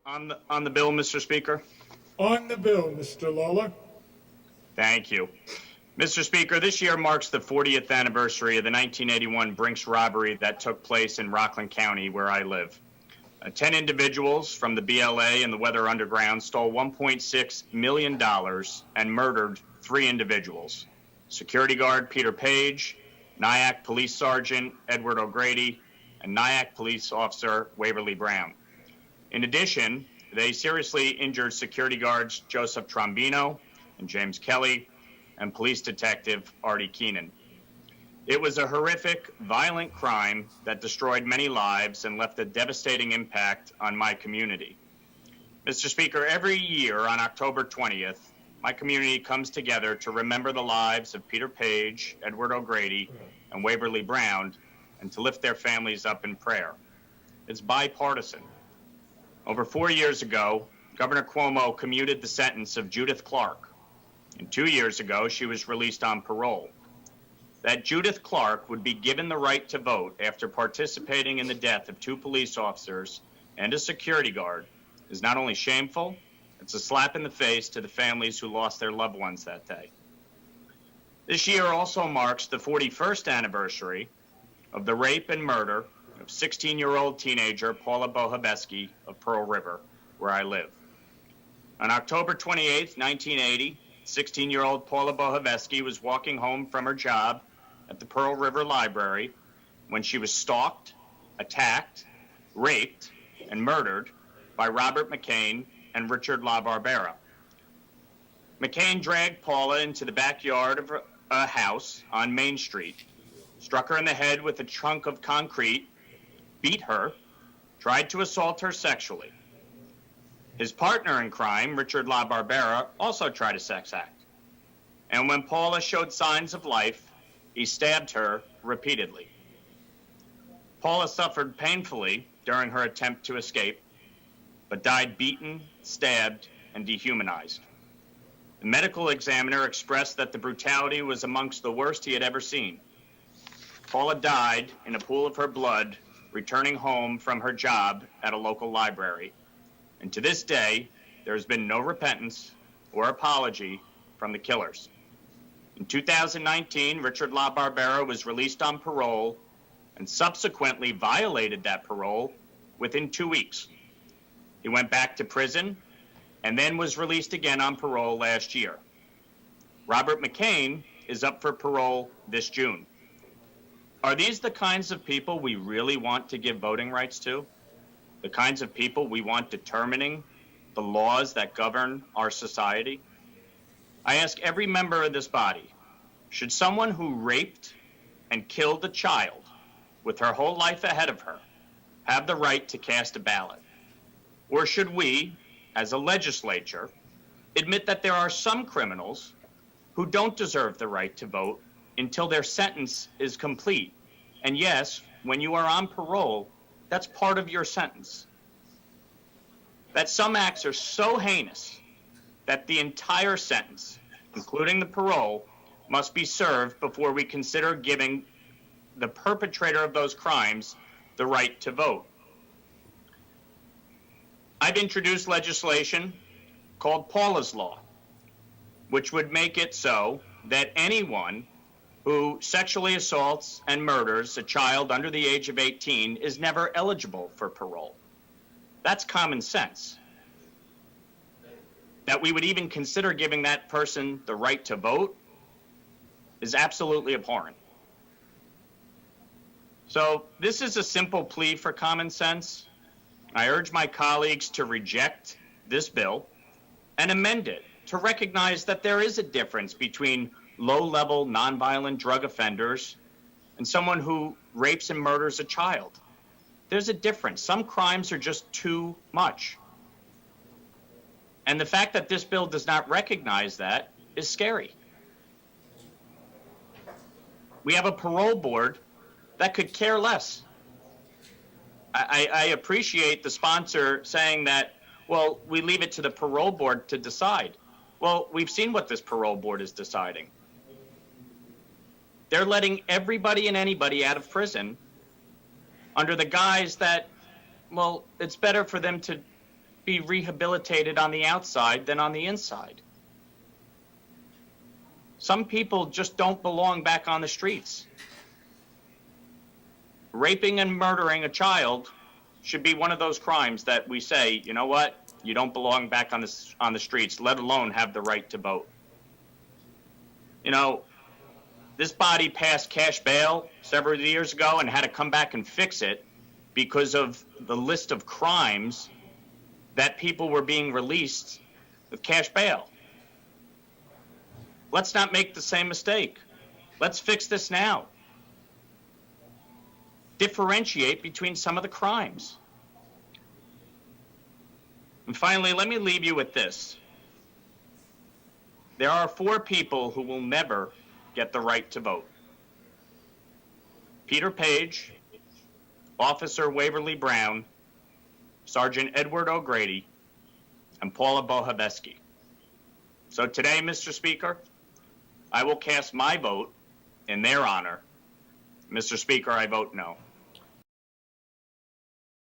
On the bill, Mr. Speaker. On the bill, Mr. Lawler. Thank you. Mr. Speaker, this year marks the 40th anniversary of the 1981 Brinks robbery that took place in Rockland County, where I live. 10 individuals from the BLA and the Weather Underground stole $1.6 million and murdered 3 individuals. Security guard Peter Page, Nyack Police Sergeant Edward O'Grady, and Nyack Police Officer Waverly Brown. In addition, they seriously injured security guards Joseph Trombino and James Kelly and police detective Artie Keenan. It was a horrific, violent crime that destroyed many lives and left a devastating impact on my community. Mr. Speaker, every year on October 20th, my community comes together to remember the lives of Peter Page, Edward O'Grady, and Waverly Brown, and to lift their families up in prayer. It's bipartisan. Over 4 years ago, Governor Cuomo commuted the sentence of Judith Clark. And 2 years ago, she was released on parole. That Judith Clark would be given the right to vote after participating in the death of 2 police officers and a security guard is not only shameful, it's a slap in the face to the families who lost their loved ones that day. This year also marks the 41st anniversary of the rape and murder of 16-year-old teenager Paula Bohabeski of Pearl River, where I live. On October 28, 1980, 16-year-old Paula Bohabeski was walking home from her job at the Pearl River Library when she was stalked, attacked, raped, and murdered by Robert McCain and Richard LaBarbera. McCain dragged Paula into the backyard of a house on Main Street, struck her in the head with a chunk of concrete, beat her, tried to assault her sexually. His partner in crime, Richard LaBarbera, also tried a sex act. And when Paula showed signs of life, he stabbed her repeatedly. Paula suffered painfully during her attempt to escape, but died beaten, stabbed, and dehumanized. The medical examiner expressed that the brutality was amongst the worst he had ever seen. Paula died in a pool of her blood, returning home from her job at a local library. And to this day, there has been no repentance or apology from the killers. In 2019, Richard LaBarbera was released on parole and subsequently violated that parole within 2 weeks. He went back to prison and then was released again on parole last year. Robert McCain is up for parole this June. Are these the kinds of people we really want to give voting rights to? The kinds of people we want determining the laws that govern our society? I ask every member of this body, should someone who raped and killed a child with her whole life ahead of her have the right to cast a ballot? Or should we, as a legislature, admit that there are some criminals who don't deserve the right to vote until their sentence is complete? And yes, when you are on parole, that's part of your sentence. That some acts are so heinous that the entire sentence, including the parole, must be served before we consider giving the perpetrator of those crimes the right to vote. I've introduced legislation called Paula's Law, which would make it so that anyone who sexually assaults and murders a child under the age of 18 is never eligible for parole. That's common sense. That we would even consider giving that person the right to vote is absolutely abhorrent. So this is a simple plea for common sense. I urge my colleagues to reject this bill and amend it to recognize that there is a difference between low-level nonviolent drug offenders and someone who rapes and murders a child. There's a difference. Some crimes are just too much. And the fact that this bill does not recognize that is scary. We have a parole board that could care less. I appreciate the sponsor saying that, well, we leave it to the parole board to decide. Well, we've seen what this parole board is deciding. They're letting everybody and anybody out of prison under the guise that, well, it's better for them to be rehabilitated on the outside than on the inside. Some people just don't belong back on the streets. Raping and murdering a child should be one of those crimes that we say, you know what, you don't belong back on the streets, let alone have the right to vote. You know, this body passed cash bail several years ago and had to come back and fix it because of the list of crimes that people were being released with cash bail. Let's not make the same mistake. Let's fix this now. Differentiate between some of the crimes. And finally, let me leave you with this. There are 4 people who will never get the right to vote. Peter Page, Officer Waverly Brown, Sergeant Edward O'Grady, and Paula Bohabeski. So today, Mr. Speaker, I will cast my vote in their honor. Mr. Speaker, I vote no.